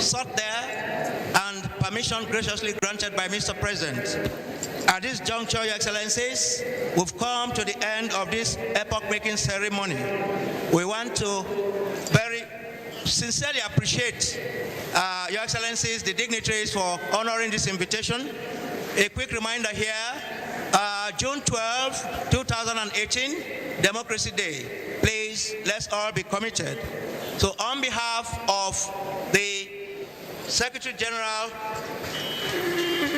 sought there and permission graciously granted by Mr. President. At this juncture, Your Excellencies, we've come to the end of this epoch-making ceremony. We want to very sincerely appreciate Your Excellencies, the dignitaries, for honoring this invitation. A quick reminder here, June 12, 2018, Democracy Day. Please, let's all be committed. So on behalf of the Secretary General,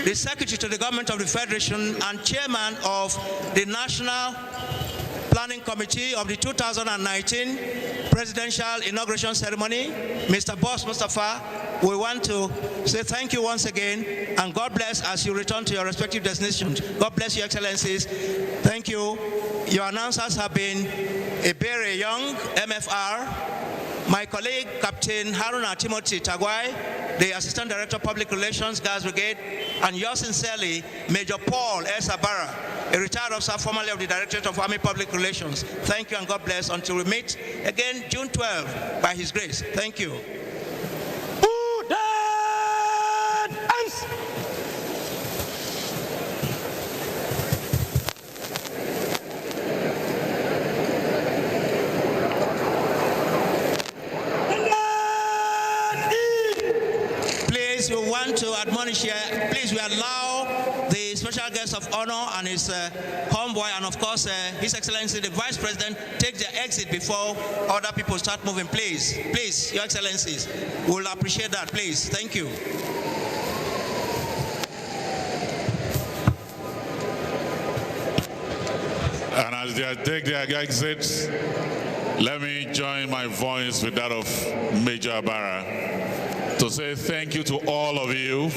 the Secretary to the Government of the Federation and Chairman of the National Planning Committee of the 2019 Presidential Inauguration Ceremony, Mr. Boss Mustafa, we want to say thank you once again, and God bless as you return to your respective destinations. God bless you, Excellencies. Thank you. Your announcers have been Ebere Young, MFR, my colleague, Captain Haruna Timothy Tagwai, the Assistant Director of Public Relations, Guards Brigade, and yours sincerely, Major Paul S. Abara, a retired officer formerly of the Directorate of Army Public Relations. Thank you and God bless until we meet again June 12 by His grace. Thank you. We want to admonish here, please, we allow the special guest of honor and his convoy and of course His Excellency the Vice President take their exit before other people start moving. Please, please, Your Excellencies, we'll appreciate that, please. Thank you. And as they take their exits, let me join my voice with that of Major Abara to say thank you to all of you.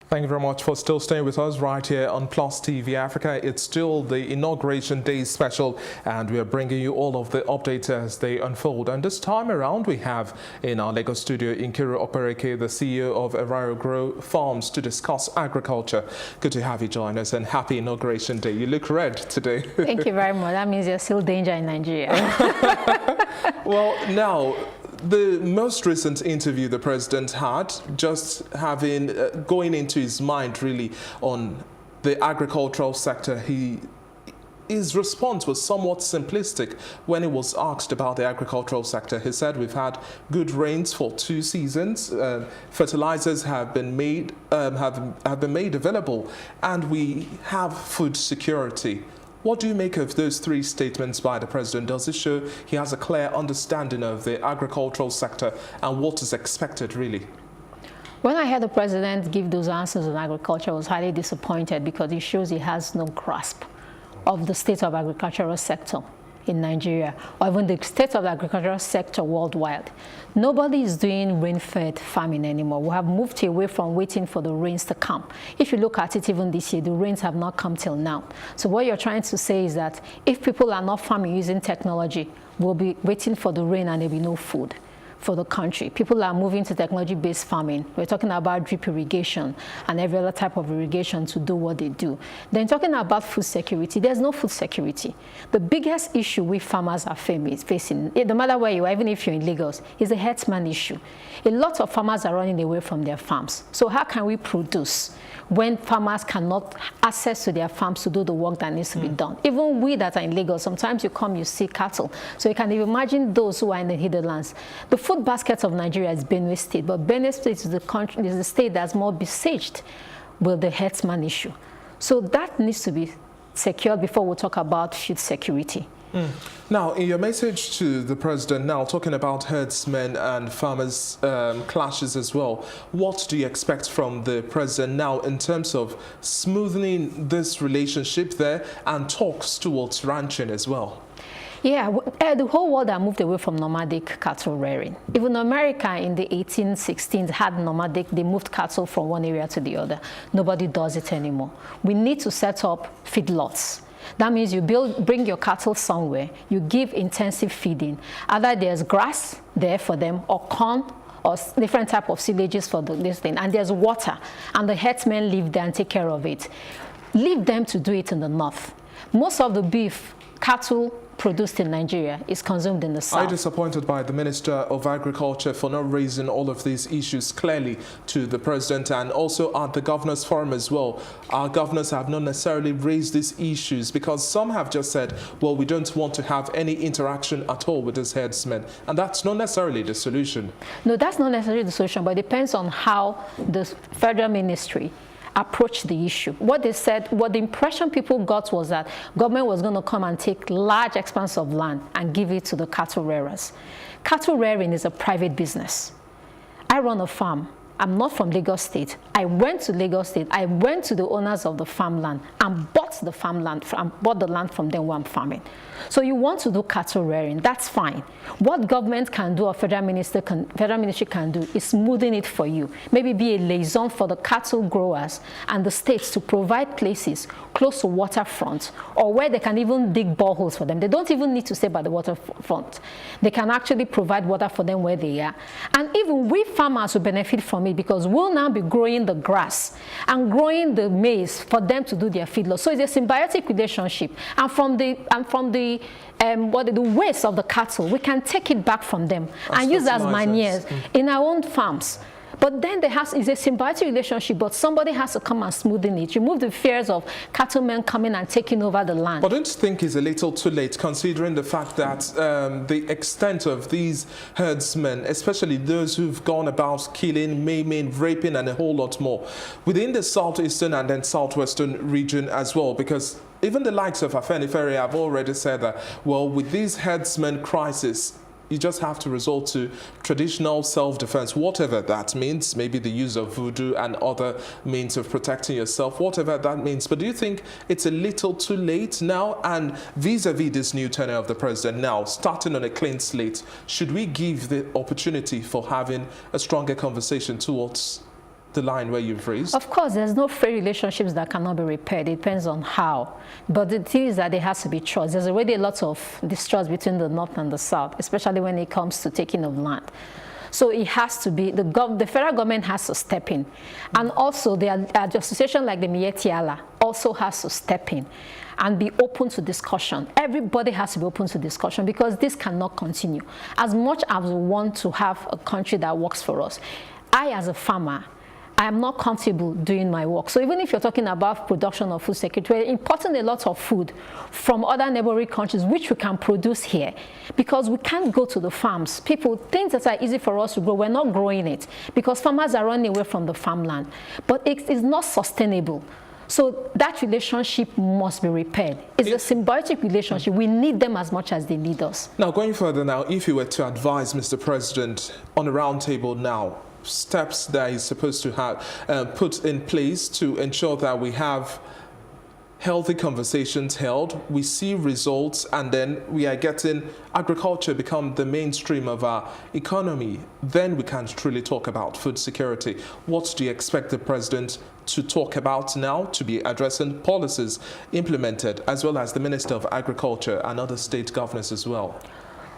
Thank you very much for still staying with us right here on Plus TV Africa. It's still the Inauguration Day special, and we are bringing you all of the updates as they unfold. And this time around, we have in our Lagos studio Nkiru Okpareke, the CEO of Enviro-Gro Farms, to discuss agriculture. Good to have you join us, and happy Inauguration Day. You look red today. Thank you very much. That means there's still danger in Nigeria. Well, now, the most recent interview the president had, just having going into his mind really on the agricultural sector, his response was somewhat simplistic when he was asked about the agricultural sector. He said we've had good rains for 2 seasons, fertilizers have been made available, and we have food security. What do you make of those 3 statements by the president? Does it show he has a clear understanding of the agricultural sector and what is expected, really? When I heard the president give those answers on agriculture, I was highly disappointed because it shows he has no grasp of the state of agricultural sector in Nigeria, or even the state of the agricultural sector worldwide. Nobody is doing rain-fed farming anymore. We have moved away from waiting for the rains to come. If you look at it, even this year, the rains have not come till now. So what you're trying to say is that if people are not farming using technology, we'll be waiting for the rain and there'll be no food for the country. People are moving to technology-based farming. We're talking about drip irrigation and every other type of irrigation to do what they do. Then talking about food security, there's no food security. The biggest issue we farmers are facing, no matter where you are, even if you're in Lagos, is the herdsman issue. A lot of farmers are running away from their farms. So how can we produce when farmers cannot access to their farms to do the work that needs to be done? Even we that are in Lagos, sometimes you come, you see cattle. So you can imagine those who are in the hinterlands. The food basket of Nigeria is Benue State, but Benue State is the state that's more besieged with the herdsman issue. So that needs to be secured before we talk about food security. Now, in your message to the president, now talking about herdsmen and farmers clashes as well, what do you expect from the president now in terms of smoothing this relationship there and talks towards ranching as well? Yeah, the whole world had moved away from nomadic cattle rearing. Even America in the 1816s had nomadic, they moved cattle from one area to the other. Nobody does it anymore. We need to set up feedlots. That means you bring your cattle somewhere, you give intensive feeding. Either there's grass there for them, or corn, or different type of silages for this thing, and there's water, and the herdsmen live there and take care of it. Leave them to do it in the north. Most of the beef, cattle produced in Nigeria is consumed in the south. Are you disappointed by the Minister of Agriculture for not raising all of these issues clearly to the President, and also at the Governors Forum as well? Our governors have not necessarily raised these issues because some have just said, well, we don't want to have any interaction at all with these herdsmen, and that's not necessarily the solution. No, that's not necessarily the solution, but it depends on how the federal ministry approach the issue. What they said, what the impression people got was that government was going to come and take large expanse of land and give it to the cattle rearers. Cattle rearing is a private business. I run a farm. I'm not from Lagos State. I went to Lagos State. I went to the owners of the farmland and bought the farmland, bought the land from them where I'm farming. So you want to do cattle rearing, that's fine. What government can do or federal ministry can do is smoothing it for you. Maybe be a liaison for the cattle growers and the states to provide places close to waterfront or where they can even dig boreholes for them. They don't even need to stay by the waterfront. They can actually provide water for them where they are. And even we farmers will benefit from it because we'll now be growing the grass and growing the maize for them to do their feedlot. So it's a symbiotic relationship. And from the waste of the cattle, we can take it back from them and use as manures in our own farms. But then it's a symbiotic relationship, but somebody has to come and smoothen it. Remove the fears of cattlemen coming and taking over the land. But don't you think it's a little too late, considering the fact that the extent of these herdsmen, especially those who've gone about killing, maiming, raping, and a whole lot more, within the southeastern and then southwestern region as well? Because even the likes of Afenifere have already said that, well, with these herdsmen crisis, you just have to resort to traditional self-defense, whatever that means, maybe the use of voodoo and other means of protecting yourself, whatever that means. But do you think it's a little too late now? And vis-a-vis this new tenure of the president now, starting on a clean slate, should we give the opportunity for having a stronger conversation towards the line where you've raised? Of course, there's no free relationships that cannot be repaired. It depends on how. But the thing is that there has to be trust. There's already a lot of distrust between the North and the South, especially when it comes to taking of land. So it has to be, the federal government has to step in. And also the association like the Mietiala also has to step in and be open to discussion. Everybody has to be open to discussion because this cannot continue. As much as we want to have a country that works for us, I as a farmer, I am not comfortable doing my work. So even if you're talking about production of food security, we're importing a lot of food from other neighboring countries, which we can produce here, because we can't go to the farms. People, things that are easy for us to grow, we're not growing it, because farmers are running away from the farmland. But it is not sustainable. So that relationship must be repaired. It's a symbiotic relationship. We need them as much as they need us. Now, going further now, if you were to advise Mr. President on a roundtable now, steps that he's supposed to have put in place to ensure that we have healthy conversations held, we see results, and then we are getting agriculture become the mainstream of our economy, then we can truly talk about food security. What do you expect the president to talk about now, to be addressing policies implemented, as well as the Minister of Agriculture and other state governors as well?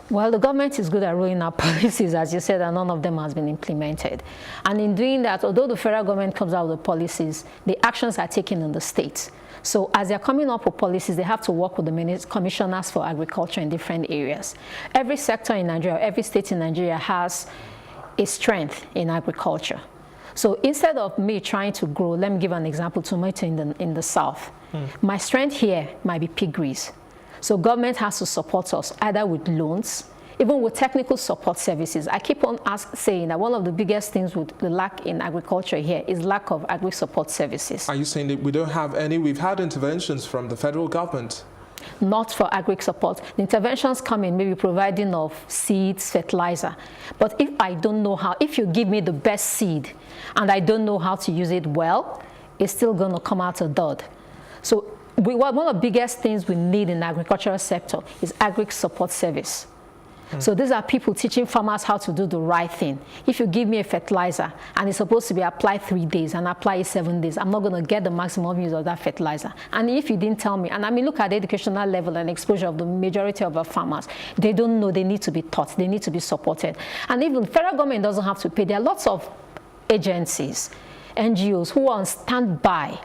Well, the government is good at rolling out policies, as you said, and none of them has been implemented. And in doing that, although the federal government comes out with the policies, the actions are taken in the states. So as they're coming up with policies, they have to work with the commissioners for agriculture in different areas. Every sector in Nigeria, every state in Nigeria has a strength in agriculture. So instead of me trying to grow, let me give an example, tomato in the south. My strength here might be piggeries. So government has to support us either with loans, even with technical support services. I keep on saying that one of the biggest things with the lack in agriculture here is lack of agri support services. Are you saying that we don't have any? We've had interventions from the federal government. Not for agri support. The interventions come in maybe providing of seeds, fertilizer. But if I don't know how, if you give me the best seed and I don't know how to use it well, it's still going to come out a dud. So one of the biggest things we need in the agricultural sector is agri support service. So these are people teaching farmers how to do the right thing. If you give me a fertilizer and it's supposed to be applied 3 days and apply it 7 days, I'm not going to get the maximum use of that fertilizer. And if you didn't tell me, and I mean, look at the educational level and exposure of the majority of our farmers, they don't know, they need to be taught, they need to be supported. And even federal government doesn't have to pay. There are lots of agencies, NGOs who are on standby.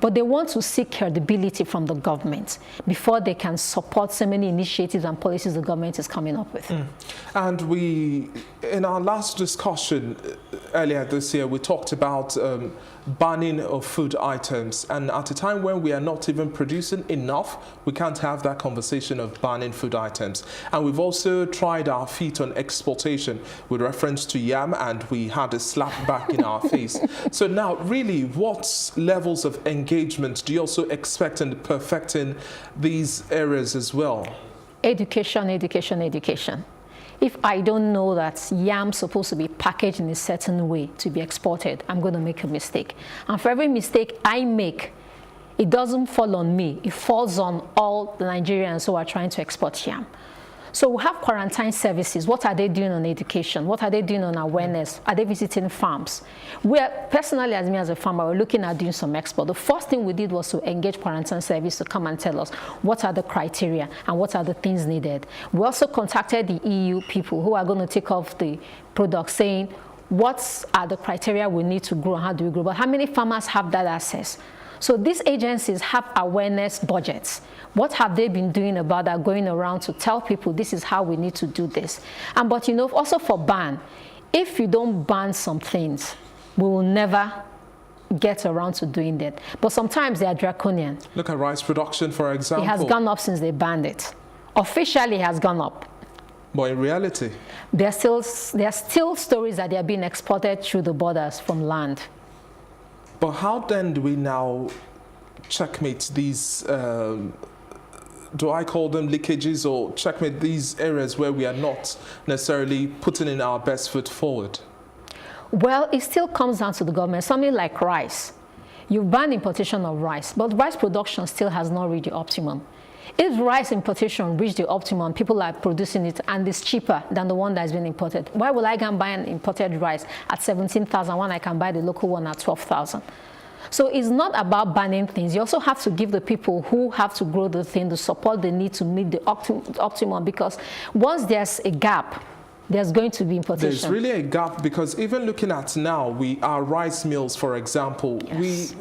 But they want to seek credibility from the government before they can support so many initiatives and policies the government is coming up with. And we, in our last discussion earlier this year, we talked about banning of food items. And at a time when we are not even producing enough, we can't have that conversation of banning food items. And we've also tried our feet on exportation with reference to yam, and we had a slap back in our face. So now, really, what levels of engagement do you also expect in perfecting these areas as well? Education, education, education. If I don't know that yam's supposed to be packaged in a certain way to be exported, I'm going to make a mistake. And for every mistake I make, it doesn't fall on me. It falls on all the Nigerians who are trying to export yam. So we have quarantine services. What are they doing on education? What are they doing on awareness? Are they visiting farms? Personally, as me as a farmer, we're looking at doing some export. The first thing we did was to engage quarantine service to come and tell us what are the criteria and what are the things needed. We also contacted the EU people who are going to take off the products, saying what are the criteria we need to grow and how do we grow, but how many farmers have that access? So these agencies have awareness budgets. What have they been doing about that, going around to tell people this is how we need to do this? And but you know, also for ban, if you don't ban some things, we will never get around to doing that. But sometimes they are draconian. Look at rice production, for example. It has gone up since they banned it. Officially, it has gone up. But in reality? There are still stories that they are being exported through the borders from land. But how then do we now checkmate these, do I call them leakages, or checkmate these areas where we are not necessarily putting in our best foot forward? Well, it still comes down to the government. Something like rice. You've banned importation of rice, but rice production still has not reached the optimum. If rice importation reached the optimum, people are producing it and it's cheaper than the one that's been imported. Why will I go and buy an imported rice at 17,000 when I can buy the local one at 12,000? So it's not about banning things. You also have to give the people who have to grow the thing the support they need to meet the optimum, because once there's a gap, there's going to be importation. There's really a gap, because even looking at now, our rice mills, for example, yes.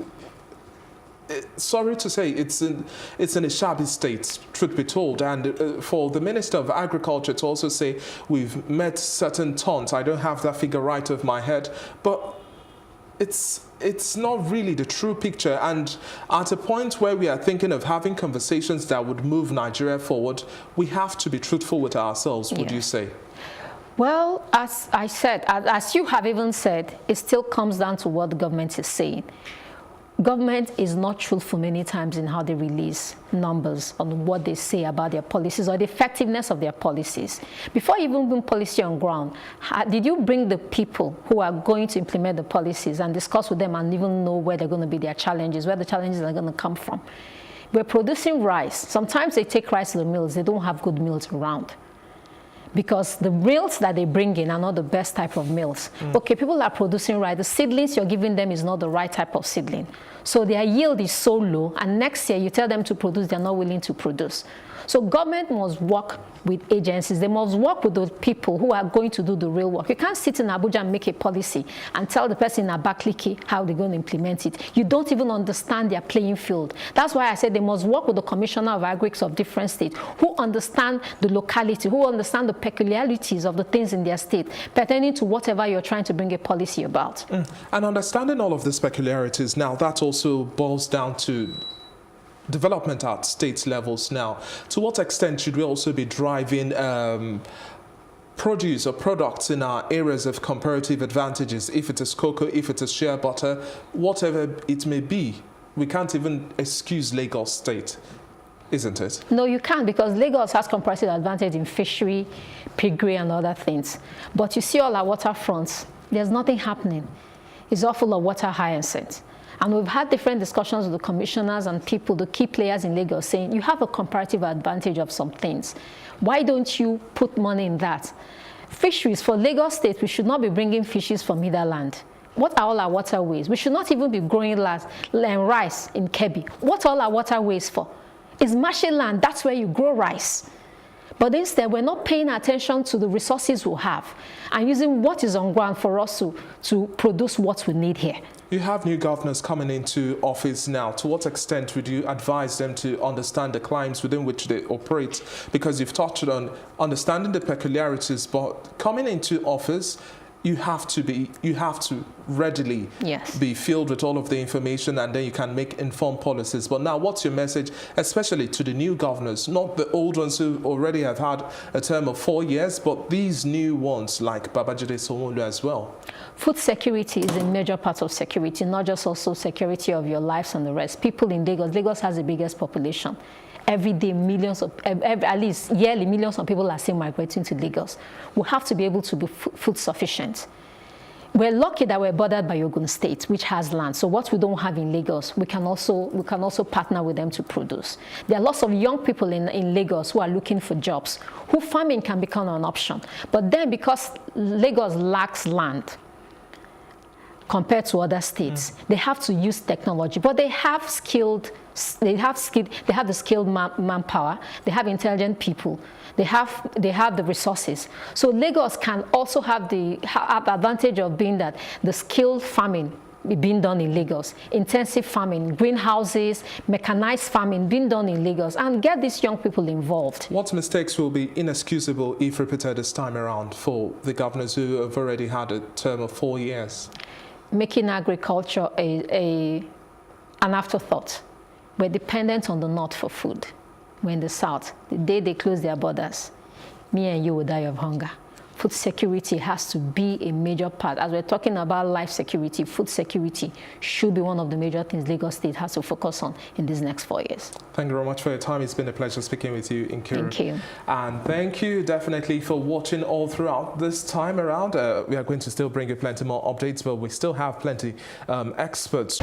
Sorry to say, it's in a shabby state, truth be told. And for the Minister of Agriculture to also say we've met certain tons, I don't have that figure right off my head, but it's not really the true picture. And at a point where we are thinking of having conversations that would move Nigeria forward, we have to be truthful with ourselves, would you say? Well, as I said, as you have even said, it still comes down to what the government is saying. Government is not truthful many times in how they release numbers on what they say about their policies or the effectiveness of their policies. Before you even bring policy on ground, did you bring the people who are going to implement the policies and discuss with them and even know where they're going to be their challenges, where the challenges are going to come from? We're producing rice. Sometimes they take rice to the mills. They don't have good mills around, because the mills that they bring in are not the best type of mills. Okay, people are producing rice. The seedlings you're giving them is not the right type of seedling. So their yield is so low, and next year you tell them to produce, they're not willing to produce. So government must work with agencies. They must work with those people who are going to do the real work. You can't sit in Abuja and make a policy and tell the person in Abakaliki how they're going to implement it. You don't even understand their playing field. That's why I said they must work with the Commissioner of Agrics of different states who understand the locality, who understand the peculiarities of the things in their state pertaining to whatever you're trying to bring a policy about. And understanding all of these peculiarities now, that also boils down to development at state levels now. To what extent should we also be driving produce or products in our areas of comparative advantages, if it is cocoa, if it is shea butter, whatever it may be? We can't even excuse Lagos State, isn't it? No, you can't, because Lagos has comparative advantage in fishery, piggery and other things. But you see all our waterfronts, there's nothing happening. It's all full of water hyacinth. And we've had different discussions with the commissioners and people, the key players in Lagos, saying you have a comparative advantage of some things. Why don't you put money in that? Fisheries, for Lagos State, we should not be bringing fishes from Netherlands. What are all our waterways? We should not even be growing rice in Kebbi. What are all our waterways for? It's marshy land. That's where you grow rice. But instead, we're not paying attention to the resources we have and using what is on ground for us to produce what we need here. You have new governors coming into office now. To what extent would you advise them to understand the climes within which they operate? Because you've touched on understanding the peculiarities, but coming into office, you have to readily be filled with all of the information, and then you can make informed policies. But now, what's your message, especially to the new governors, not the old ones who already have had a term of 4 years, but these new ones like Babajide Sanwo-Olu as well? Food security is a major part of security, not just also security of your lives and the rest. People in Lagos has the biggest population. Every day, at least yearly, millions of people are still migrating to Lagos. We have to be able to be food sufficient. We're lucky that we're bordered by Ogun State, which has land. So what we don't have in Lagos, we can also partner with them to produce. There are lots of young people in Lagos who are looking for jobs, who farming can become an option. But then because Lagos lacks land, compared to other states, they have to use technology, but they have the skilled manpower, they have intelligent people, they have the resources. So Lagos can also have the advantage of being that the skilled farming being done in Lagos, intensive farming, greenhouses, mechanized farming being done in Lagos, and get these young people involved. What mistakes will be inexcusable if repeated this time around for the governors who have already had a term of 4 years? Making agriculture an afterthought. We're dependent on the north for food. We're in the south. The day they close their borders, me and you will die of hunger. Food security has to be a major part. As we're talking about life security, food security should be one of the major things Lagos State has to focus on in these next 4 years. Thank you very much for your time. It's been a pleasure speaking with you, Nkiru. Thank you. And thank you definitely for watching all throughout this time around. We are going to still bring you plenty more updates, but we still have plenty experts.